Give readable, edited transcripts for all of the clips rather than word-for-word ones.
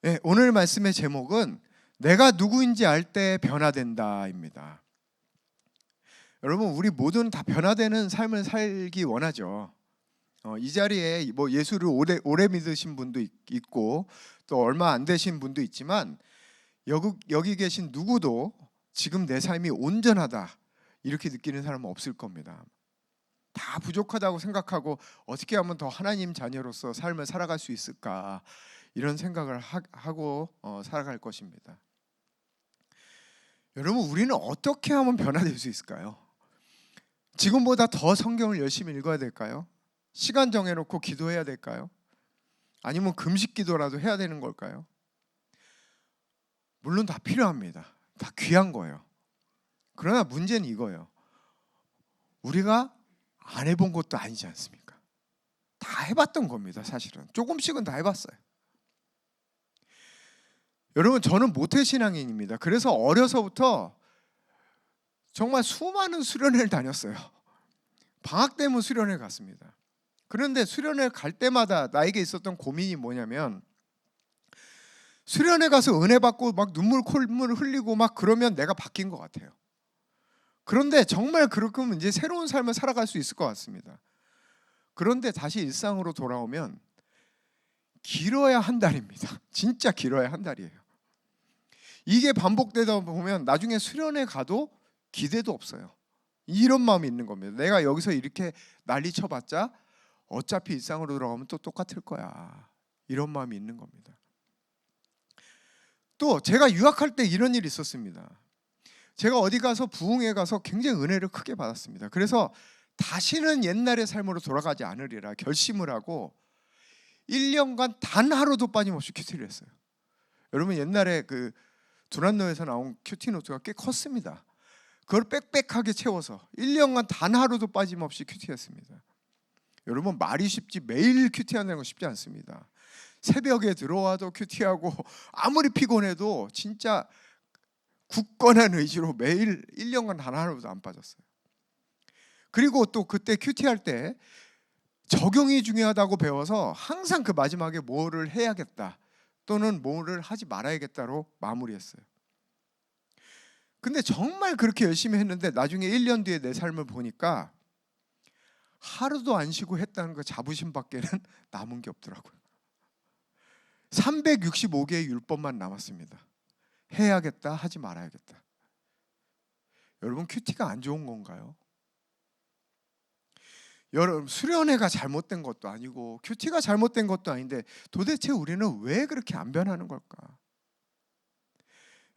네, 오늘 말씀의 제목은 내가 누구인지 알 때 변화된다입니다. 여러분, 우리 모두는 다 변화되는 삶을 살기 원하죠. 이 자리에 뭐 예수를 오래 믿으신 분도 있고 또 얼마 안 되신 분도 있지만 여기 계신 누구도 지금 내 삶이 온전하다 이렇게 느끼는 사람은 없을 겁니다. 다 부족하다고 생각하고 어떻게 하면 더 하나님 자녀로서 삶을 살아갈 수 있을까 이런 생각을 하고 살아갈 것입니다. 여러분, 우리는 어떻게 하면 변화될 수 있을까요? 지금보다 더 성경을 열심히 읽어야 될까요? 시간 정해놓고 기도해야 될까요? 아니면 금식 기도라도 해야 되는 걸까요? 물론 다 필요합니다. 다 귀한 거예요. 그러나 문제는 이거예요. 우리가 안 해본 것도 아니지 않습니까? 다 해봤던 겁니다. 사실은 조금씩은 다 해봤어요. 여러분, 저는 모태신앙인입니다. 그래서 어려서부터 정말 수많은 수련회를 다녔어요. 방학 때면 수련회 갔습니다. 그런데 수련회 갈 때마다 나에게 있었던 고민이 뭐냐면, 수련회 가서 은혜 받고 막 콧물 흘리고 막 그러면 내가 바뀐 것 같아요. 그런데 정말 그렇게 하면 이제 새로운 삶을 살아갈 수 있을 것 같습니다. 그런데 다시 일상으로 돌아오면 길어야 한 달입니다. 진짜 길어야 한 달이에요. 이게 반복되다 보면 나중에 수련회 가도 기대도 없어요. 이런 마음이 있는 겁니다. 내가 여기서 이렇게 난리 쳐봤자 어차피 일상으로 돌아가면 또 똑같을 거야. 이런 마음이 있는 겁니다. 또 제가 유학할 때 이런 일이 있었습니다. 제가 어디 가서 부흥회 가서 굉장히 은혜를 크게 받았습니다. 그래서 다시는 옛날의 삶으로 돌아가지 않으리라 결심을 하고 1년간 단 하루도 빠짐없이 큐티를 했어요. 여러분, 옛날에 그 두란노에서 나온 큐티 노트가 꽤 컸습니다. 그걸 빽빽하게 채워서 1년간 단 하루도 빠짐없이 큐티했습니다. 여러분, 말이 쉽지 매일 큐티하는 건 쉽지 않습니다. 새벽에 들어와도 큐티하고 아무리 피곤해도 진짜 굳건한 의지로 매일 1년간 단 하루도 안 빠졌어요. 그리고 또 그때 큐티할 때 적용이 중요하다고 배워서 항상 그 마지막에 뭐를 해야겠다 또는 뭐를 하지 말아야겠다로 마무리했어요. 근데 정말 그렇게 열심히 했는데 나중에 1년 뒤에 내 삶을 보니까 하루도 안 쉬고 했다는 그 자부심밖에는 남은 게 없더라고요. 365개의 율법만 남았습니다. 해야겠다, 하지 말아야겠다. 여러분, 큐티가 안 좋은 건가요? 여러분, 수련회가 잘못된 것도 아니고 큐티가 잘못된 것도 아닌데 도대체 우리는 왜 그렇게 안 변하는 걸까?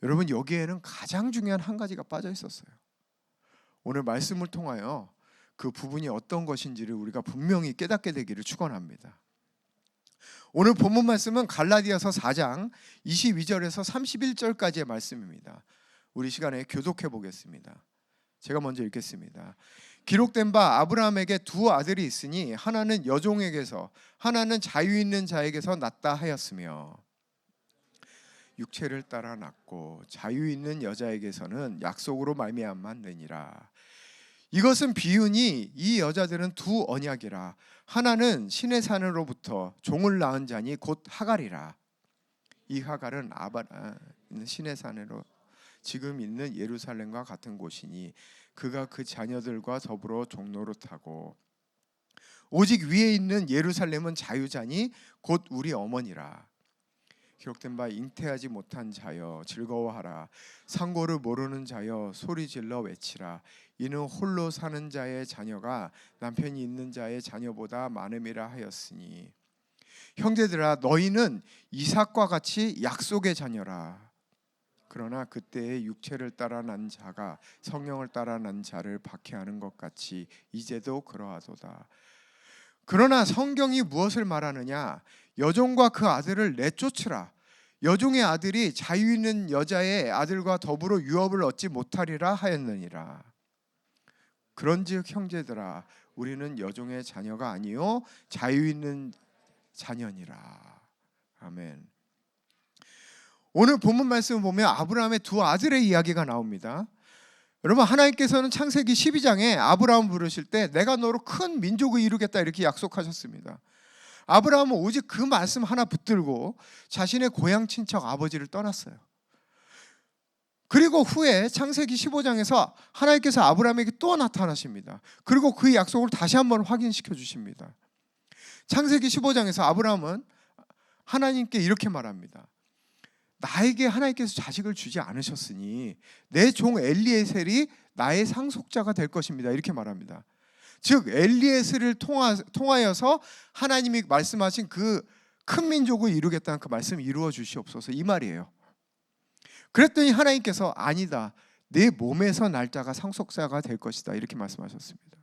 여러분, 여기에는 가장 중요한 한 가지가 빠져 있었어요. 오늘 말씀을 통하여 그 부분이 어떤 것인지를 우리가 분명히 깨닫게 되기를 축원합니다. 오늘 본문 말씀은 갈라디아서 4장 22절에서 31절까지의 말씀입니다. 우리 시간에 교독해 보겠습니다. 제가 먼저 읽겠습니다. 기록된 바 아브라함에게 두 아들이 있으니 하나는 여종에게서 하나는 자유 있는 자에게서 났다 하였으며 육체를 따라 낳고 자유 있는 여자에게서는 약속으로 말미암았느니라. 이것은 비유니 이 여자들은 두 언약이라. 하나는 신의 산으로부터 종을 낳은 자니 곧 하갈이라. 이 하갈은 신의 산으로 지금 있는 예루살렘과 같은 곳이니 그가 그 자녀들과 더불어 종로로 타고 오직 위에 있는 예루살렘은 자유자니 곧 우리 어머니라. 기록된 바 잉태하지 못한 자여 즐거워하라. 상고를 모르는 자여 소리질러 외치라. 이는 홀로 사는 자의 자녀가 남편이 있는 자의 자녀보다 많음이라 하였으니 형제들아, 너희는 이삭과 같이 약속의 자녀라. 그러나 그때의 육체를 따라 난 자가 성령을 따라 난 자를 박해하는 것 같이 이제도 그러하도다. 그러나 성경이 무엇을 말하느냐? 여종과 그 아들을 내쫓으라. 여종의 아들이 자유 있는 여자의 아들과 더불어 유업을 얻지 못하리라 하였느니라. 그런즉 형제들아, 우리는 여종의 자녀가 아니요 자유 있는 자녀니라. 아멘. 오늘 본문 말씀을 보면 아브라함의 두 아들의 이야기가 나옵니다. 여러분, 하나님께서는 창세기 12장에 아브라함을 부르실 때 내가 너로 큰 민족을 이루겠다 이렇게 약속하셨습니다. 아브라함은 오직 그 말씀 하나 붙들고 자신의 고향 친척 아버지를 떠났어요. 그리고 후에 창세기 15장에서 하나님께서 아브라함에게 또 나타나십니다. 그리고 그 약속을 다시 한번 확인시켜 주십니다. 창세기 15장에서 아브라함은 하나님께 이렇게 말합니다. 나에게 하나님께서 자식을 주지 않으셨으니 내 종 엘리에셀이 나의 상속자가 될 것입니다. 이렇게 말합니다. 즉 엘리에셀을 통하여서 하나님이 말씀하신 그 큰 민족을 이루겠다는 그 말씀을 이루어 주시옵소서, 이 말이에요. 그랬더니 하나님께서 아니다, 내 몸에서 날 자가 상속자가 될 것이다, 이렇게 말씀하셨습니다.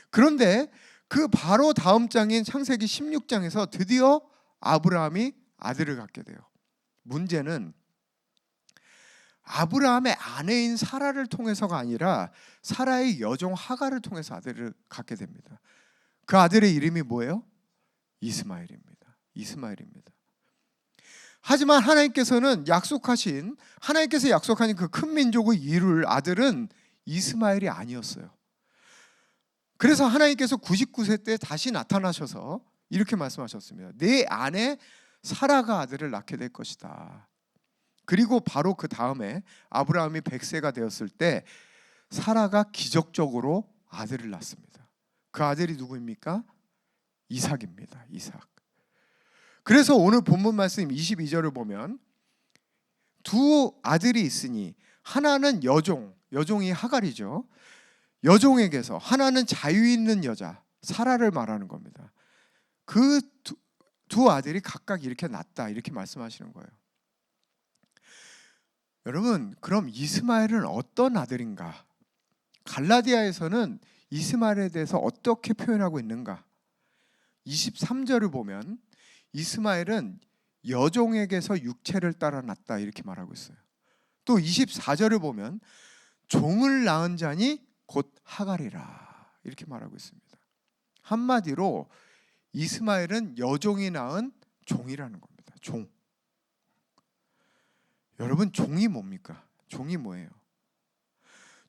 그런데 그 바로 다음 장인 창세기 16장에서 드디어 아브라함이 아들을 갖게 돼요. 문제는 아브라함의 아내인 사라를 통해서가 아니라 사라의 여종 하갈을 통해서 아들을 갖게 됩니다. 그 아들의 이름이 뭐예요? 이스마엘입니다. 하지만 하나님께서 약속하신 그 큰 민족을 이룰 아들은 이스마엘이 아니었어요. 그래서 하나님께서 99세 때 다시 나타나셔서 이렇게 말씀하셨습니다. 내 아내 사라가 아들을 낳게 될 것이다. 그리고 바로 그 다음에 아브라함이 100세가 되었을 때 사라가 기적적으로 아들을 낳습니다. 그 아들이 누구입니까? 이삭입니다. 이삭. 그래서 오늘 본문 말씀 22절을 보면 두 아들이 있으니 하나는 여종이 하갈이죠. 여종에게서, 하나는 자유 있는 여자 사라를 말하는 겁니다. 그 두 아들이 각각 이렇게 낳았다, 이렇게 말씀하시는 거예요. 여러분, 그럼 이스마엘은 어떤 아들인가? 갈라디아에서는 이스마엘에 대해서 어떻게 표현하고 있는가? 23절을 보면 이스마엘은 여종에게서 육체를 따라 났다, 이렇게 말하고 있어요. 또 24절을 보면 종을 낳은 자니 곧 하갈이라, 이렇게 말하고 있습니다. 한마디로 이스마엘은 여종이 낳은 종이라는 겁니다. 종. 여러분, 종이 뭡니까? 종이 뭐예요?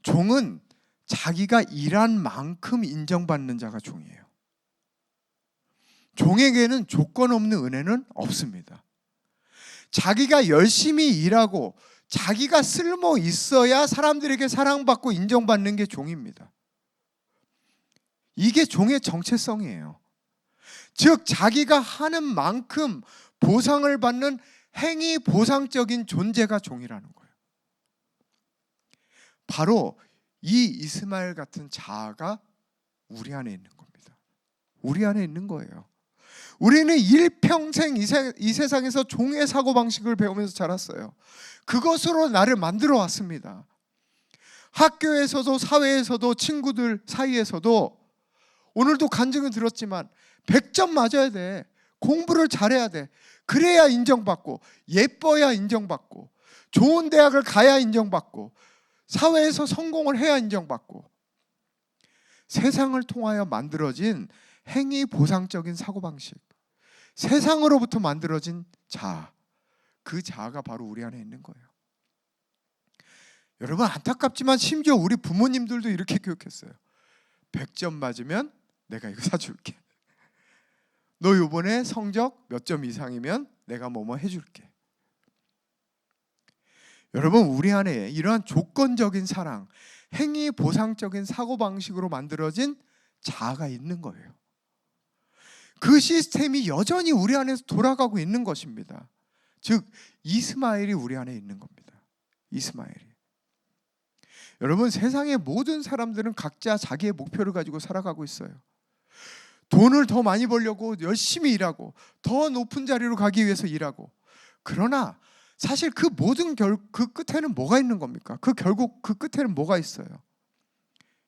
종은 자기가 일한 만큼 인정받는 자가 종이에요. 종에게는 조건 없는 은혜는 없습니다. 자기가 열심히 일하고 자기가 쓸모 있어야 사람들에게 사랑받고 인정받는 게 종입니다. 이게 종의 정체성이에요. 즉 자기가 하는 만큼 보상을 받는 행위 보상적인 존재가 종이라는 거예요. 바로 이 이스마엘 같은 자아가 우리 안에 있는 겁니다. 우리 안에 있는 거예요. 우리는 일평생 이 세상에서 종의 사고방식을 배우면서 자랐어요. 그것으로 나를 만들어 왔습니다. 학교에서도 사회에서도 친구들 사이에서도 오늘도 간증을 들었지만 100점 맞아야 돼. 공부를 잘해야 돼. 그래야 인정받고, 예뻐야 인정받고, 좋은 대학을 가야 인정받고, 사회에서 성공을 해야 인정받고. 세상을 통하여 만들어진 행위 보상적인 사고방식, 세상으로부터 만들어진 자아, 그 자아가 바로 우리 안에 있는 거예요. 여러분, 안타깝지만 심지어 우리 부모님들도 이렇게 교육했어요. 100점 맞으면 내가 이거 사줄게. 너 이번에 성적 몇 점 이상이면 내가 뭐뭐 해줄게. 여러분, 우리 안에 이러한 조건적인 사랑, 행위 보상적인 사고방식으로 만들어진 자아가 있는 거예요. 그 시스템이 여전히 우리 안에서 돌아가고 있는 것입니다. 즉 이스마엘이 우리 안에 있는 겁니다. 이스마엘이. 여러분, 세상의 모든 사람들은 각자 자기의 목표를 가지고 살아가고 있어요. 돈을 더 많이 벌려고 열심히 일하고 더 높은 자리로 가기 위해서 일하고. 그러나 사실 그 모든 그 끝에는 뭐가 있는 겁니까? 결국 그 끝에는 뭐가 있어요?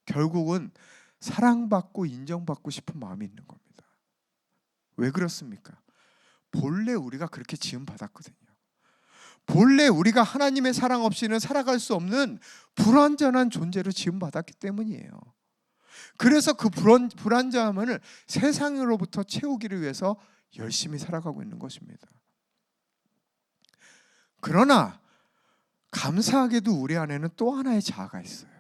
결국은 사랑받고 인정받고 싶은 마음이 있는 겁니다. 왜 그렇습니까? 본래 우리가 그렇게 지음받았거든요. 본래 우리가 하나님의 사랑 없이는 살아갈 수 없는 불완전한 존재로 지음받았기 때문이에요. 그래서 그 불완전함을 세상으로부터 채우기를 위해서 열심히 살아가고 있는 것입니다. 그러나 감사하게도 우리 안에는 또 하나의 자아가 있어요.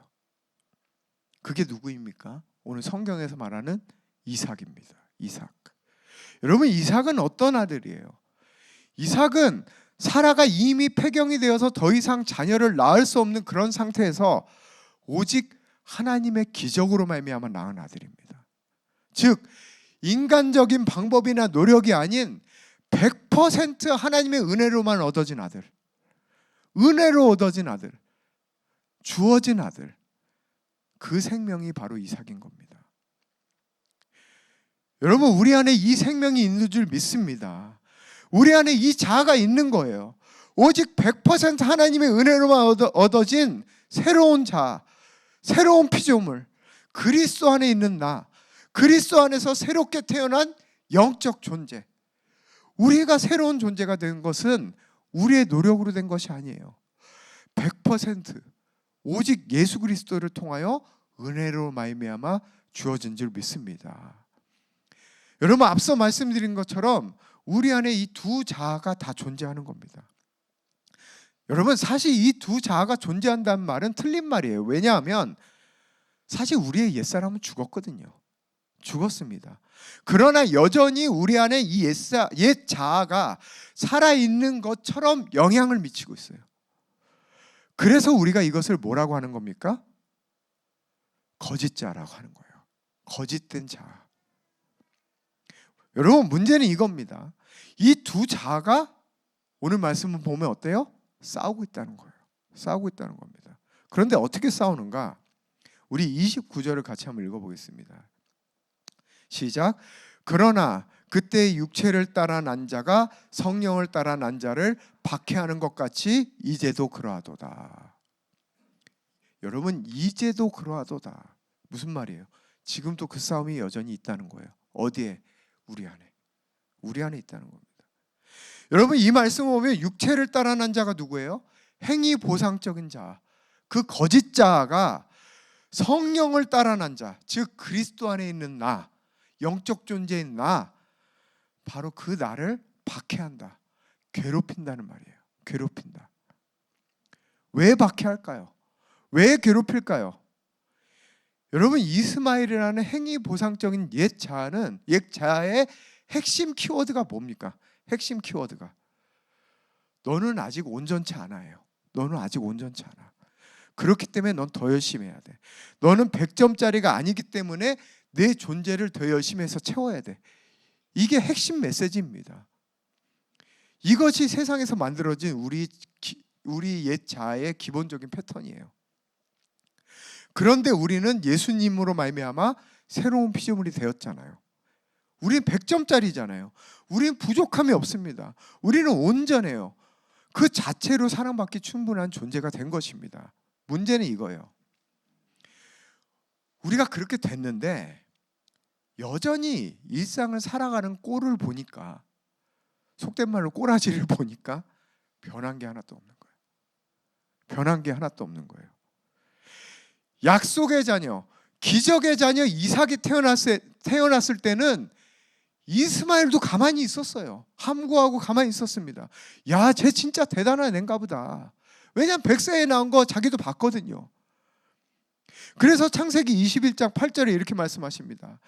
그게 누구입니까? 오늘 성경에서 말하는 이삭입니다. 이삭. 여러분, 이삭은 어떤 아들이에요? 이삭은 사라가 이미 폐경이 되어서 더 이상 자녀를 낳을 수 없는 그런 상태에서 오직 하나님의 기적으로 말미암아 낳은 아들입니다. 즉 인간적인 방법이나 노력이 아닌 100% 하나님의 은혜로만 얻어진 아들, 은혜로 얻어진 아들, 주어진 아들, 그 생명이 바로 이삭인 겁니다. 여러분, 우리 안에 이 생명이 있는 줄 믿습니다. 우리 안에 이 자아가 있는 거예요. 오직 100% 하나님의 은혜로만 얻어진 새로운 자아, 새로운 피조물, 그리스도 안에 있는 나, 그리스도 안에서 새롭게 태어난 영적 존재. 우리가 새로운 존재가 된 것은 우리의 노력으로 된 것이 아니에요. 100% 오직 예수 그리스도를 통하여 은혜로 말미암아 주어진 줄 믿습니다. 여러분, 앞서 말씀드린 것처럼 우리 안에 이 두 자아가 다 존재하는 겁니다. 여러분, 사실 이 두 자아가 존재한다는 말은 틀린 말이에요. 왜냐하면 사실 우리의 옛사람은 죽었거든요. 죽었습니다. 그러나 여전히 우리 안에 이 옛 자아가 살아있는 것처럼 영향을 미치고 있어요. 그래서 우리가 이것을 뭐라고 하는 겁니까? 거짓자라고 하는 거예요. 거짓된 자아. 여러분, 문제는 이겁니다. 이 두 자아가 오늘 말씀을 보면 어때요? 싸우고 있다는 거예요. 싸우고 있다는 겁니다. 그런데 어떻게 싸우는가? 우리 29절을 같이 한번 읽어보겠습니다. 시작. 그러나 그때 육체를 따라 난 자가 성령을 따라 난 자를 박해하는 것 같이 이제도 그러하도다. 여러분, 이제도 그러하도다. 무슨 말이에요? 지금도 그 싸움이 여전히 있다는 거예요. 어디에? 우리 안에. 우리 안에 있다는 겁니다. 여러분, 이 말씀을 보면 육체를 따라 난 자가 누구예요? 행위 보상적인 자, 그 거짓 자가 성령을 따라 난 자, 즉 그리스도 안에 있는 나, 영적 존재인 나, 바로 그 나를 박해한다, 괴롭힌다는 말이에요. 괴롭힌다. 왜 박해할까요? 왜 괴롭힐까요? 여러분, 이스마엘이라는 행위 보상적인 옛 자아의 핵심 키워드가 뭡니까? 핵심 키워드가 너는 아직 온전치 않아요. 너는 아직 온전치 않아. 그렇기 때문에 넌 더 열심히 해야 돼. 너는 100점짜리가 아니기 때문에 내 존재를 더 열심히 해서 채워야 돼. 이게 핵심 메시지입니다. 이것이 세상에서 만들어진 우리 옛 자아의 기본적인 패턴이에요. 그런데 우리는 예수님으로 말미암아 새로운 피조물이 되었잖아요. 우리는 100점짜리잖아요. 우리는 부족함이 없습니다. 우리는 온전해요. 그 자체로 사랑받기 충분한 존재가 된 것입니다. 문제는 이거예요. 우리가 그렇게 됐는데 여전히 일상을 살아가는 꼴을 보니까, 속된 말로 꼬라지를 보니까 변한 게 하나도 없는 거예요. 변한 게 하나도 없는 거예요. 약속의 자녀, 기적의 자녀 이삭이 태어났을 때는 이스마엘도 가만히 있었어요. 함구하고 가만히 있었습니다. 야, 쟤 진짜 대단한 애인가 보다. 왜냐하면 100세에 낳은 거 자기도 봤거든요. 그래서 창세기 21장 8절에 이렇게 말씀하십니다.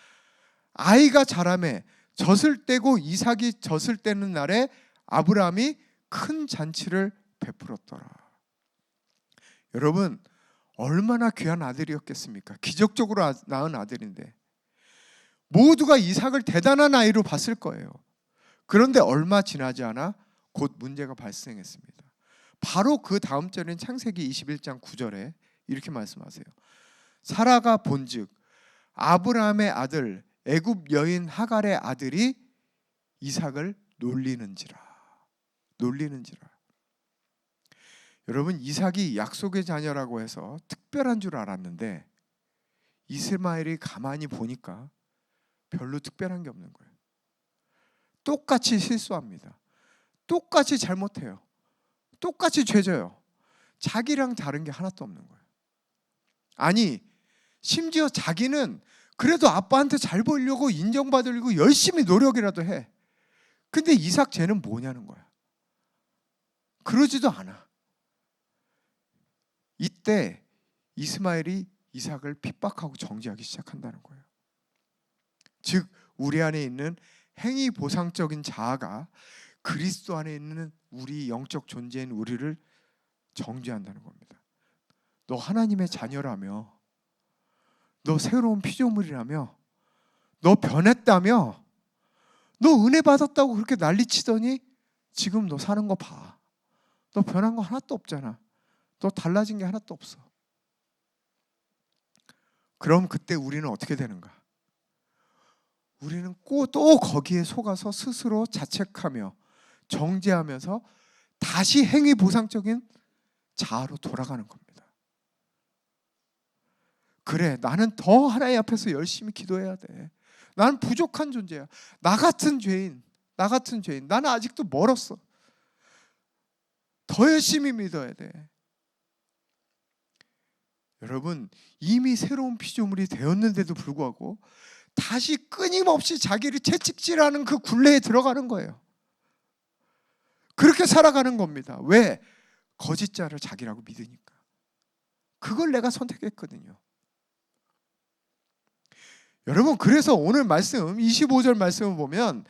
아이가 자라매 젖을 떼고 이삭이 젖을 떼는 날에 아브라함이 큰 잔치를 베풀었더라. 여러분, 얼마나 귀한 아들이었겠습니까? 기적적으로 낳은 아들인데 모두가 이삭을 대단한 아이로 봤을 거예요. 그런데 얼마 지나지 않아 곧 문제가 발생했습니다. 바로 그 다음 절인 창세기 21장 9절에 이렇게 말씀하세요. 사라가 본즉 아브라함의 아들 애굽 여인 하갈의 아들이 이삭을 놀리는지라. 여러분, 이삭이 약속의 자녀라고 해서 특별한 줄 알았는데 이스마엘이 가만히 보니까 별로 특별한 게 없는 거예요. 똑같이 실수합니다. 똑같이 잘못해요. 똑같이 죄져요. 자기랑 다른 게 하나도 없는 거예요. 아니, 심지어 자기는 그래도 아빠한테 잘 보이려고 인정받으려고 열심히 노력이라도 해. 근데 이삭 쟤는 뭐냐는 거야. 그러지도 않아. 이때 이스마엘이 이삭을 핍박하고 정죄하기 시작한다는 거예요. 즉 우리 안에 있는 행위 보상적인 자아가 그리스도 안에 있는 우리 영적 존재인 우리를 정죄한다는 겁니다. 너 하나님의 자녀라며, 너 새로운 피조물이라며, 너 변했다며, 너 은혜 받았다고 그렇게 난리치더니 지금 너 사는 거 봐. 너 변한 거 하나도 없잖아. 너 달라진 게 하나도 없어. 그럼 그때 우리는 어떻게 되는가? 우리는 또 거기에 속아서 스스로 자책하며 정죄하면서 다시 행위 보상적인 자아로 돌아가는 겁니다. 그래, 나는 더 하나님 앞에서 열심히 기도해야 돼. 나는 부족한 존재야. 나 같은 죄인. 나는 아직도 멀었어. 더 열심히 믿어야 돼. 여러분, 이미 새로운 피조물이 되었는데도 불구하고 다시 끊임없이 자기를 채찍질하는 그 굴레에 들어가는 거예요. 그렇게 살아가는 겁니다. 왜? 거짓자를 자기라고 믿으니까. 그걸 내가 선택했거든요. 여러분, 그래서 오늘 말씀 25절 말씀을 보면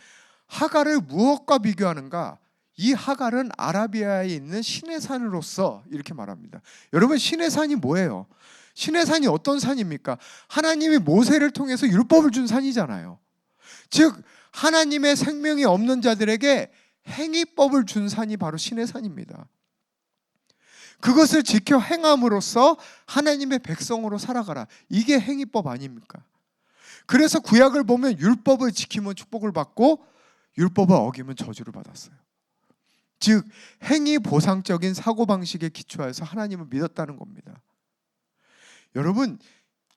하갈을 무엇과 비교하는가? 이 하갈은 아라비아에 있는 신의 산으로서 이렇게 말합니다. 여러분, 신의 산이 뭐예요? 신의 산이 어떤 산입니까? 하나님이 모세를 통해서 율법을 준 산이잖아요. 즉 하나님의 생명이 없는 자들에게 행위법을 준 산이 바로 신의 산입니다. 그것을 지켜 행함으로써 하나님의 백성으로 살아가라. 이게 행위법 아닙니까? 그래서 구약을 보면 율법을 지키면 축복을 받고 율법을 어기면 저주를 받았어요. 즉 행위 보상적인 사고방식에 기초해서 하나님을 믿었다는 겁니다. 여러분,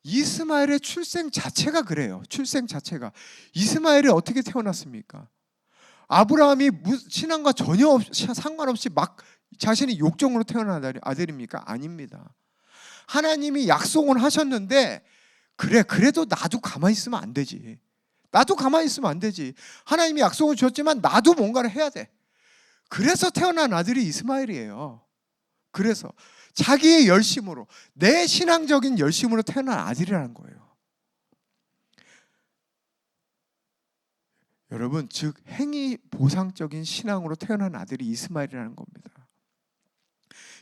이스마엘의 출생 자체가 그래요. 출생 자체가. 이스마엘이 어떻게 태어났습니까? 아브라함이 신앙과 전혀 상관없이 막 자신이 욕정으로 태어난 아들입니까? 아닙니다. 하나님이 약속은 하셨는데 그래도 나도 가만히 있으면 안 되지. 나도 가만히 있으면 안 되지. 하나님이 약속을 주셨지만 나도 뭔가를 해야 돼. 그래서 태어난 아들이 이스마엘이에요. 그래서 자기의 열심으로, 내 신앙적인 열심으로 태어난 아들이라는 거예요. 여러분, 즉 행위 보상적인 신앙으로 태어난 아들이 이스마엘이라는 겁니다.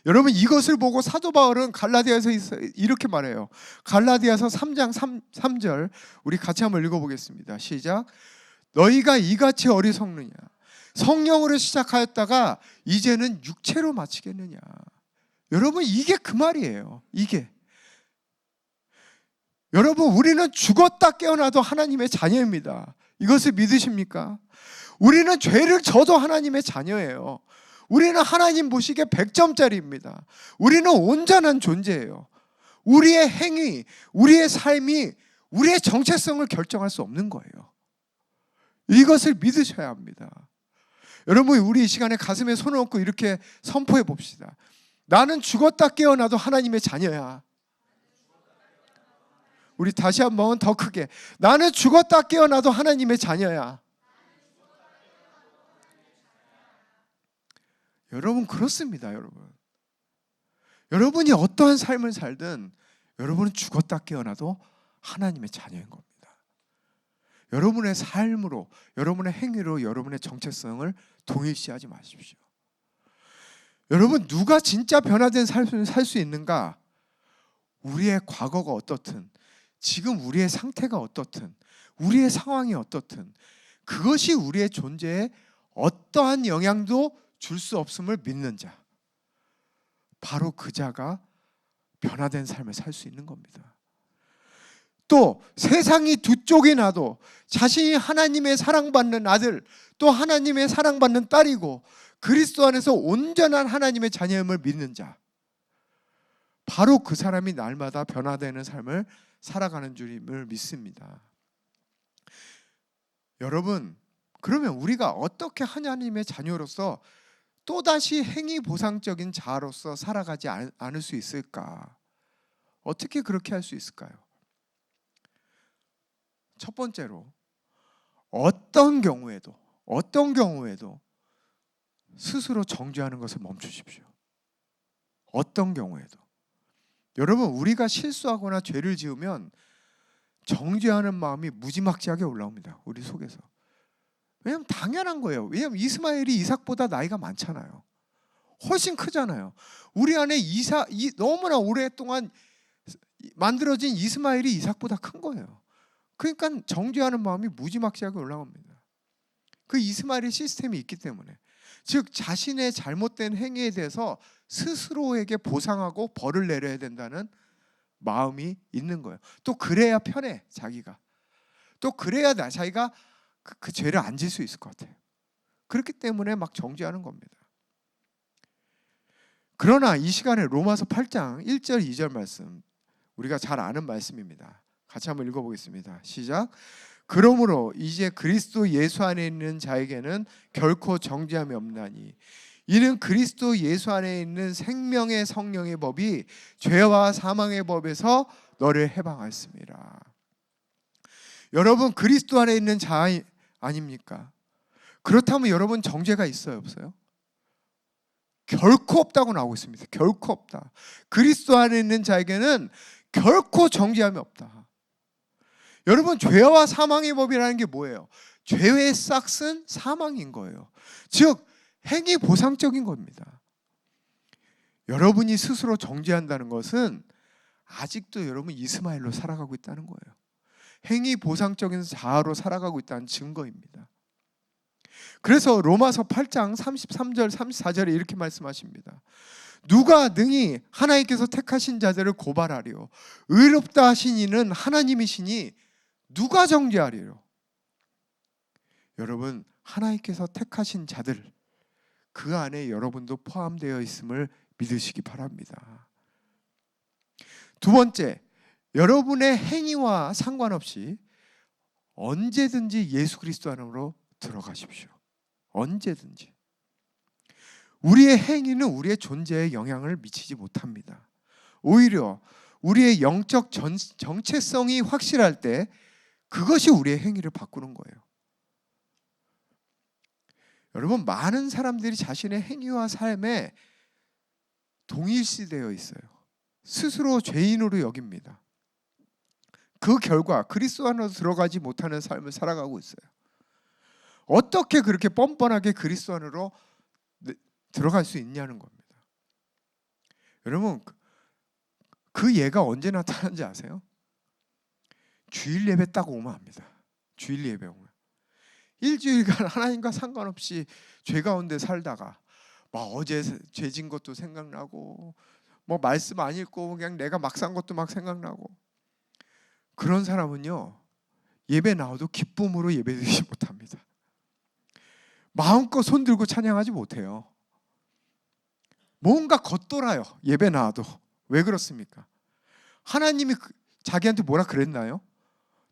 여러분, 이것을 보고 사도 바울은 갈라디아서 이렇게 말해요. 갈라디아서 3장 3절 우리 같이 한번 읽어보겠습니다. 시작. 너희가 이같이 어리석느냐? 성령으로 시작하였다가 이제는 육체로 마치겠느냐? 여러분, 이게 그 말이에요. 이게. 여러분, 우리는 죽었다 깨어나도 하나님의 자녀입니다. 이것을 믿으십니까? 우리는 죄를 져도 하나님의 자녀예요. 우리는 하나님 보시기에 100점짜리입니다. 우리는 온전한 존재예요. 우리의 행위, 우리의 삶이 우리의 정체성을 결정할 수 없는 거예요. 이것을 믿으셔야 합니다. 여러분, 우리 이 시간에 가슴에 손을 얹고 이렇게 선포해 봅시다. 나는 죽었다 깨어나도 하나님의 자녀야. 우리 다시 한번 더 크게. 나는 죽었다 깨어나도 하나님의 자녀야. 여러분, 그렇습니다. 여러분이 어떠한 삶을 살든 여러분은 죽었다 깨어나도 하나님의 자녀인 겁니다. 여러분의 삶으로, 여러분의 행위로 여러분의 정체성을 동일시하지 마십시오. 여러분, 누가 진짜 변화된 삶을 살 수 있는가? 우리의 과거가 어떻든, 지금 우리의 상태가 어떻든, 우리의 상황이 어떻든 그것이 우리의 존재에 어떠한 영향도 줄 수 없음을 믿는 자, 바로 그 자가 변화된 삶을 살 수 있는 겁니다. 또 세상이 두 쪽이 나도 자신이 하나님의 사랑받는 아들, 또 하나님의 사랑받는 딸이고 그리스도 안에서 온전한 하나님의 자녀임을 믿는 자, 바로 그 사람이 날마다 변화되는 삶을 살아가는 줄임을 믿습니다. 여러분, 그러면 우리가 어떻게 하나님의 자녀로서 또다시 행위 보상적인 자아로서 살아가지 않을 수 있을까? 어떻게 그렇게 할 수 있을까요? 첫 번째로, 어떤 경우에도 스스로 정죄하는 것을 멈추십시오. 어떤 경우에도. 여러분, 우리가 실수하거나 죄를 지으면 정죄하는 마음이 무지막지하게 올라옵니다. 우리 속에서. 왜냐하면 당연한 거예요. 왜냐하면 이스마엘이 이삭보다 나이가 많잖아요. 훨씬 크잖아요. 우리 안에 너무나 오랫동안 만들어진 이스마엘이 이삭보다 큰 거예요. 그러니까 정죄하는 마음이 무지막지하게 올라옵니다. 그 이스마엘의 시스템이 있기 때문에, 즉 자신의 잘못된 행위에 대해서 스스로에게 보상하고 벌을 내려야 된다는 마음이 있는 거예요. 또 그래야 편해, 자기가. 또 그래야 자기가 그 죄를 안 질 수 있을 것 같아요. 그렇기 때문에 막 정죄하는 겁니다. 그러나 이 시간에 로마서 8장 1절 2절 말씀, 우리가 잘 아는 말씀입니다. 같이 한번 읽어보겠습니다. 시작. 그러므로 이제 그리스도 예수 안에 있는 자에게는 결코 정죄함이 없나니 이는 그리스도 예수 안에 있는 생명의 성령의 법이 죄와 사망의 법에서 너를 해방하였습니다. 여러분, 그리스도 안에 있는 자 아닙니까? 그렇다면 여러분, 정죄가 있어요, 없어요? 결코 없다고 나오고 있습니다. 결코 없다. 그리스도 안에 있는 자에게는 결코 정죄함이 없다. 여러분, 죄와 사망의 법이라는 게 뭐예요? 죄의 싹은 사망인 거예요. 즉 행위 보상적인 겁니다. 여러분이 스스로 정죄한다는 것은 아직도 여러분 이스마엘로 살아가고 있다는 거예요. 행위 보상적인 자아로 살아가고 있다는 증거입니다. 그래서 로마서 8장 33절 34절에 이렇게 말씀하십니다. 누가 능히 하나님께서 택하신 자들을 고발하리요? 의롭다 하신 이는 하나님이시니 누가 정죄하리요? 여러분, 하나님께서 택하신 자들, 그 안에 여러분도 포함되어 있음을 믿으시기 바랍니다. 두 번째, 여러분의 행위와 상관없이 언제든지 예수 그리스도 안으로 들어가십시오. 언제든지. 우리의 행위는 우리의 존재에 영향을 미치지 못합니다. 오히려 우리의 영적 정체성이 확실할 때 그것이 우리의 행위를 바꾸는 거예요. 여러분, 많은 사람들이 자신의 행위와 삶에 동일시되어 있어요. 스스로 죄인으로 여깁니다. 그 결과 그리스도 안으로 들어가지 못하는 삶을 살아가고 있어요. 어떻게 그렇게 뻔뻔하게 그리스도 안으로 들어갈 수 있냐는 겁니다. 여러분, 그 예가 언제 나타나는지 아세요? 주일 예배 딱 오면 합니다. 주일 예배 오면 일주일간 하나님과 상관없이 죄 가운데 살다가 막 어제 죄진 것도 생각나고 뭐 말씀 안 읽고 그냥 내가 막 산 것도 막 생각나고, 그런 사람은요 예배 나와도 기쁨으로 예배드리지 못합니다. 마음껏 손들고 찬양하지 못해요. 뭔가 겉돌아요. 예배 나와도. 왜 그렇습니까? 하나님이 자기한테 뭐라 그랬나요?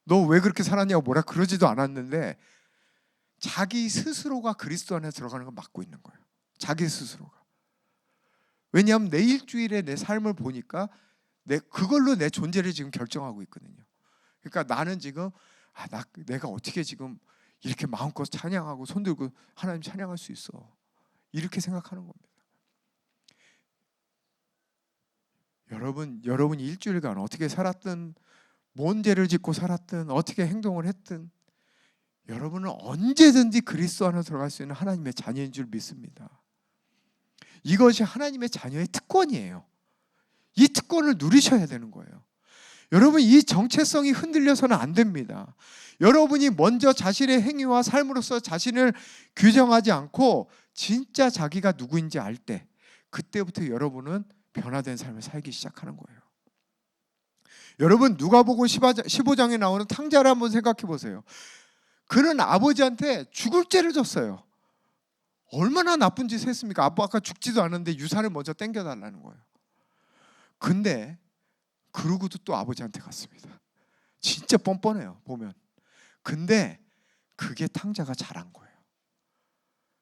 너 왜 그렇게 살았냐고 뭐라 그러지도 않았는데 자기 스스로가 그리스도 안에 들어가는 걸 막고 있는 거예요. 자기 스스로가. 왜냐하면 내 일주일에 내 삶을 보니까 그걸로 내 존재를 지금 결정하고 있거든요. 그러니까 나는 지금 내가 어떻게 지금 이렇게 마음껏 찬양하고 손들고 하나님 찬양할 수 있어, 이렇게 생각하는 겁니다. 여러분이 일주일간 어떻게 살았든, 뭔 죄를 짓고 살았든, 어떻게 행동을 했든, 여러분은 언제든지 그리스도 안에 들어갈 수 있는 하나님의 자녀인 줄 믿습니다. 이것이 하나님의 자녀의 특권이에요. 이 특권을 누리셔야 되는 거예요. 여러분, 이 정체성이 흔들려서는 안 됩니다. 여러분이 먼저 자신의 행위와 삶으로서 자신을 규정하지 않고 진짜 자기가 누구인지 알 때, 그때부터 여러분은 변화된 삶을 살기 시작하는 거예요. 여러분, 누가복음 15장에 나오는 탕자를 한번 생각해 보세요. 그는 아버지한테 죽을 죄를 졌어요. 얼마나 나쁜 짓을 했습니까? 아까 죽지도 않았는데 유산을 먼저 땡겨달라는 거예요. 근데 그러고도 또 아버지한테 갔습니다. 진짜 뻔뻔해요, 보면. 근데 그게 탕자가 잘한 거예요.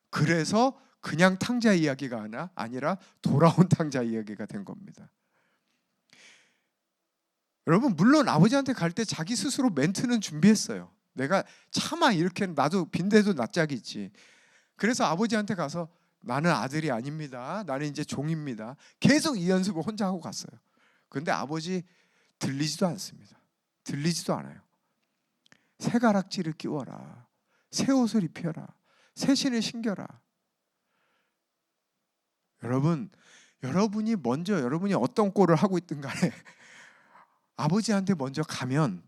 그래서 그냥 탕자 이야기가 아니라 돌아온 탕자 이야기가 된 겁니다. 여러분, 물론 아버지한테 갈 때 자기 스스로 멘트는 준비했어요. 내가 차마 이렇게, 나도 빈대도 낯짝이지. 그래서 아버지한테 가서 나는 아들이 아닙니다, 나는 이제 종입니다, 계속 이 연습을 혼자 하고 갔어요. 그런데 아버지 들리지도 않습니다. 들리지도 않아요. 새가락지를 끼워라, 새 옷을 입혀라. 새 신을 신겨라. 여러분이 먼저 여러분이 어떤 꼴을 하고 있든 간에 아버지한테 먼저 가면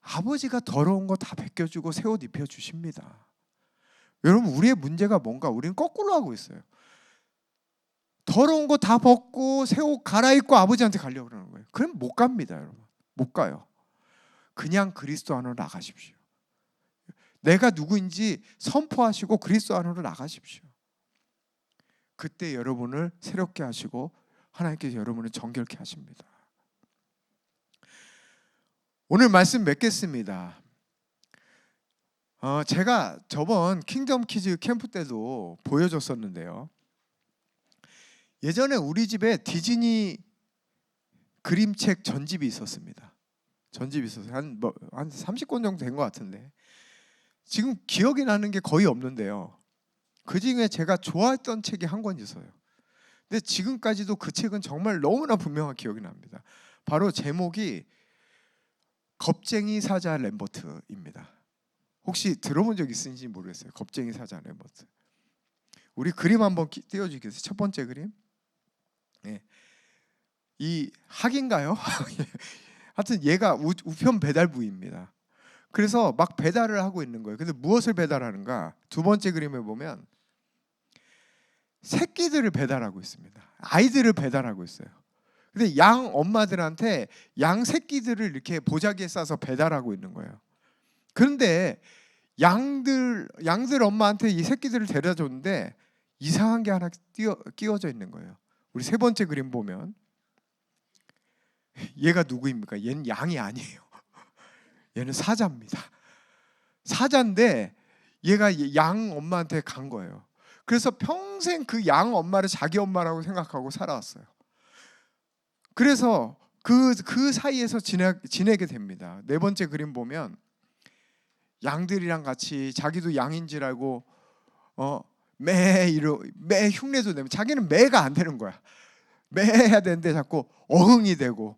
아버지가 더러운 거 다 벗겨주고 새 옷 입혀주십니다. 여러분, 우리의 문제가 뭔가? 우리는 거꾸로 하고 있어요. 더러운 거 다 벗고 새 옷 갈아입고 아버지한테 가려고 그러는 거예요. 그럼 못 갑니다, 여러분. 못 가요. 그냥 그리스도 안으로 나가십시오. 내가 누구인지 선포하시고 그리스도 안으로 나가십시오. 그때 여러분을 새롭게 하시고 하나님께서 여러분을 정결케 하십니다. 오늘 말씀 맺겠습니다. 제가 저번 킹덤 키즈 캠프 때도 보여줬었는데요. 예전에 우리 집에 디즈니 그림책 전집이 있었습니다. 전집이 있어서 한 30권 정도 된 것 같은데 지금 기억이 나는 게 거의 없는데요. 그 중에 제가 좋아했던 책이 한 권 있어요. 근데 지금까지도 그 책은 정말 너무나 분명한 기억이 납니다. 바로 제목이 겁쟁이 사자 램버트입니다. 혹시 들어본 적 있으신지 모르겠어요. 겁쟁이 사자 램버트. 우리 그림 한번 띄워주겠어요? 첫 번째 그림. 네. 이 학인가요? 하여튼 얘가 우편 배달부입니다. 그래서 막 배달을 하고 있는 거예요. 근데 무엇을 배달하는가? 두 번째 그림을 보면 새끼들을 배달하고 있습니다. 아이들을 배달하고 있어요. 근데 양 엄마들한테 양 새끼들을 이렇게 보자기에 싸서 배달하고 있는 거예요. 그런데 양들 엄마한테 이 새끼들을 데려다 줬는데 이상한 게 하나 끼워져 있는 거예요. 우리 세 번째 그림 보면 얘가 누구입니까? 얘는 양이 아니에요. 얘는 사자입니다. 사자인데 얘가 양 엄마한테 간 거예요. 그래서 평생 그 양 엄마를 자기 엄마라고 생각하고 살아왔어요. 그래서 그 사이에서 지내게 됩니다. 네 번째 그림 보면 양들이랑 같이 자기도 양인 줄 알고 매 흉내도 내면 자기는 매가 안 되는 거야. 매 해야 되는데 자꾸 어흥이 되고,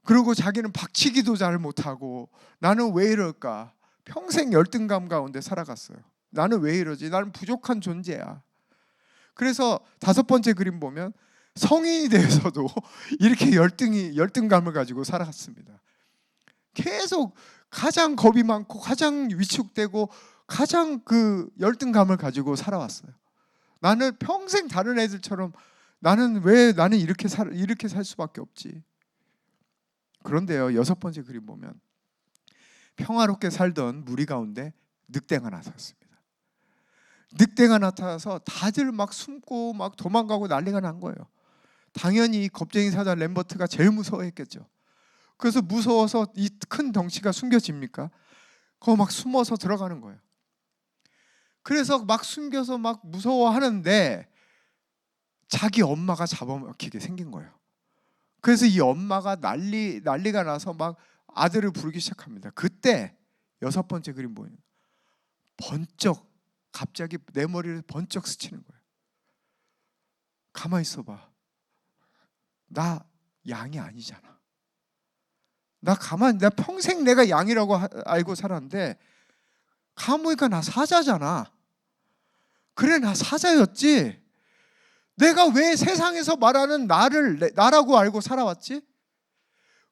그리고 자기는 박치기도 잘 못하고 나는 왜 이럴까? 평생 열등감 가운데 살아갔어요. 나는 왜 이러지? 나는 부족한 존재야. 그래서 다섯 번째 그림 보면 성인이 되어서도 이렇게 열등감을 가지고 살아갔습니다. 계속 가장 겁이 많고 가장 위축되고 가장 그 열등감을 가지고 살아왔어요. 나는 평생 다른 애들처럼 나는 이렇게 살 수밖에 없지. 그런데요, 여섯 번째 그림 보면 평화롭게 살던 무리 가운데 늑대가 나타났습니다. 늑대가 나타나서 다들 막 숨고 막 도망가고 난리가 난 거예요. 당연히 겁쟁이 사자 램버트가 제일 무서워했겠죠. 그래서 무서워서 이 큰 덩치가 숨겨집니까? 그거 막 숨어서 들어가는 거예요. 그래서 막 숨겨서 막 무서워하는데 자기 엄마가 잡아먹히게 생긴 거예요. 그래서 이 엄마가 난리가 나서 막 아들을 부르기 시작합니다. 그때 여섯 번째 그림 보이는 번쩍 갑자기 내 머리를 번쩍 스치는 거예요. 가만히 있어봐. 나 양이 아니잖아. 나 평생 내가 양이라고 알고 살았는데 가만 보니까 나 사자잖아. 그래, 나 사자였지. 내가 왜 세상에서 말하는 나라고 알고 살아왔지?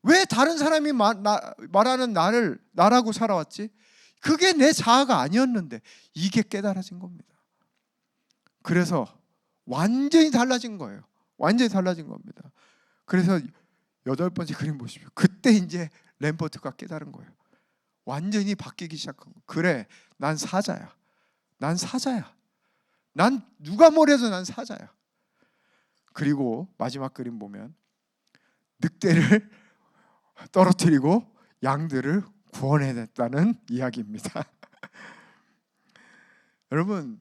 왜 다른 사람이 말하는 나를 나라고 살아왔지? 그게 내 자아가 아니었는데 이게 깨달아진 겁니다. 그래서 완전히 달라진 거예요. 완전히 달라진 겁니다. 그래서 여덟 번째 그림 보십시오. 그때 이제 램버트가 깨달은 거예요. 완전히 바뀌기 시작한 거예요. 그래, 난 사자야. 난 누가 뭐래도 난 사자야. 그리고 마지막 그림 보면 늑대를 떨어뜨리고 양들을 구원해냈다는 이야기입니다. 여러분,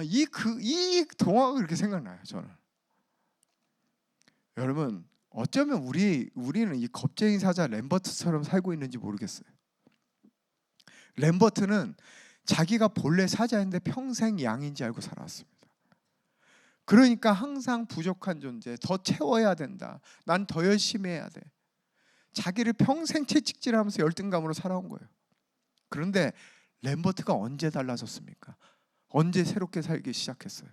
이 동화가 그렇게 생각나요, 저는. 여러분, 어쩌면 우리는 이 겁쟁이 사자 램버트처럼 살고 있는지 모르겠어요. 램버트는 자기가 본래 사자인데 평생 양인 줄 알고 살아왔습니다. 그러니까 항상 부족한 존재, 더 채워야 된다. 난 더 열심히 해야 돼. 자기를 평생 채찍질하면서 열등감으로 살아온 거예요. 그런데 램버트가 언제 달라졌습니까? 언제 새롭게 살기 시작했어요?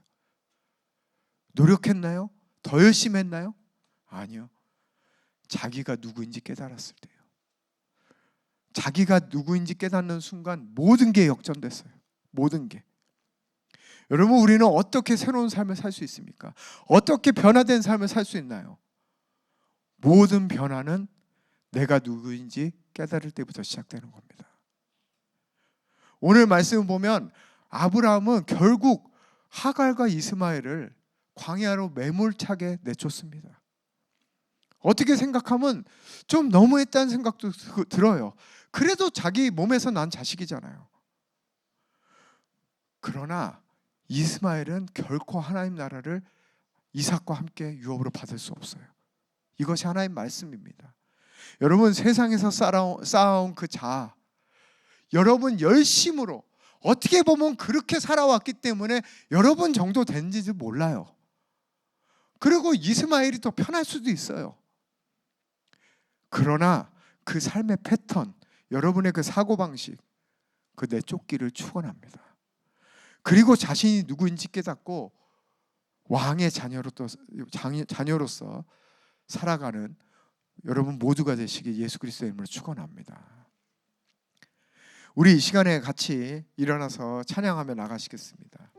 노력했나요? 더 열심히 했나요? 아니요. 자기가 누구인지 깨달았을 때요. 자기가 누구인지 깨닫는 순간 모든 게 역전됐어요. 모든 게. 여러분, 우리는 어떻게 새로운 삶을 살 수 있습니까? 어떻게 변화된 삶을 살 수 있나요? 모든 변화는 내가 누구인지 깨달을 때부터 시작되는 겁니다. 오늘 말씀을 보면 아브라함은 결국 하갈과 이스마엘을 광야로 매몰차게 내쫓습니다. 어떻게 생각하면 좀 너무했다는 생각도 들어요. 그래도 자기 몸에서 난 자식이잖아요. 그러나 이스마엘은 결코 하나님 나라를 이삭과 함께 유업으로 받을 수 없어요. 이것이 하나님 말씀입니다. 여러분, 세상에서 쌓아온 그 자아, 여러분 열심으로 어떻게 보면 그렇게 살아왔기 때문에 여러분 정도 된지도 몰라요. 그리고 이스마엘이 더 편할 수도 있어요. 그러나 그 삶의 패턴, 여러분의 그 사고방식, 그 내쫓기를 축원합니다. 그리고 자신이 누구인지 깨닫고 왕의 자녀로서 살아가는 여러분 모두가 되시길 예수 그리스도의 이름으로 축원합니다. 우리 이 시간에 같이 일어나서 찬양하며 나가시겠습니다.